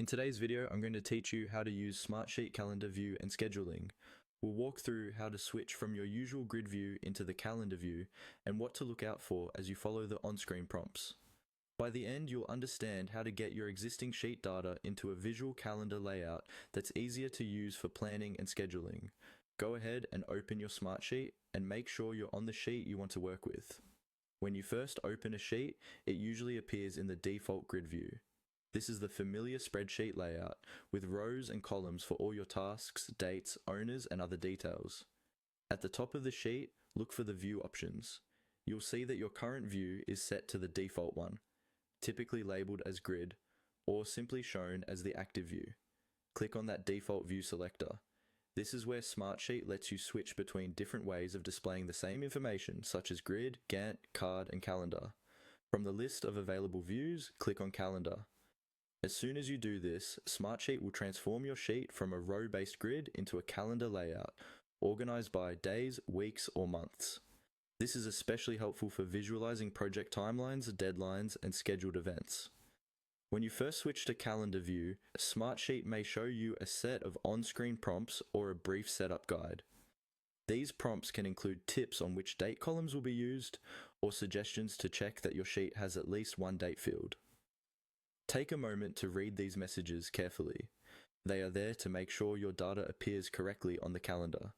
In today's video, I'm going to teach you how to use Smartsheet Calendar View and scheduling. We'll walk through how to switch from your usual grid view into the calendar view and what to look out for as you follow the on-screen prompts. By the end, you'll understand how to get your existing sheet data into a visual calendar layout that's easier to use for planning and scheduling. Go ahead and open your Smartsheet and make sure you're on the sheet you want to work with. When you first open a sheet, it usually appears in the default grid view. This is the familiar spreadsheet layout, with rows and columns for all your tasks, dates, owners, and other details. At the top of the sheet, look for the view options. You'll see that your current view is set to the default one, typically labeled as grid, or simply shown as the active view. Click on that default view selector. This is where Smartsheet lets you switch between different ways of displaying the same information, such as grid, Gantt, card, and calendar. From the list of available views, click on calendar. As soon as you do this, Smartsheet will transform your sheet from a row-based grid into a calendar layout, organized by days, weeks, or months. This is especially helpful for visualizing project timelines, deadlines, and scheduled events. When you first switch to calendar view, Smartsheet may show you a set of on-screen prompts or a brief setup guide. These prompts can include tips on which date columns will be used, or suggestions to check that your sheet has at least one date field. Take a moment to read these messages carefully. They are there to make sure your data appears correctly on the calendar.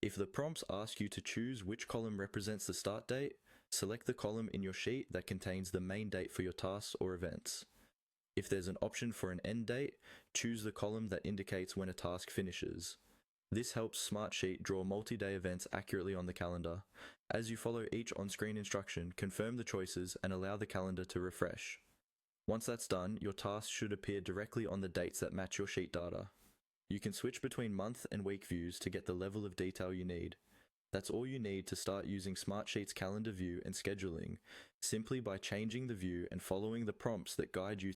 If the prompts ask you to choose which column represents the start date, select the column in your sheet that contains the main date for your tasks or events. If there's an option for an end date, choose the column that indicates when a task finishes. This helps Smartsheet draw multi-day events accurately on the calendar. As you follow each on-screen instruction, confirm the choices and allow the calendar to refresh. Once that's done, your tasks should appear directly on the dates that match your sheet data. You can switch between month and week views to get the level of detail you need. That's all you need to start using Smartsheet's calendar view and scheduling, simply by changing the view and following the prompts that guide you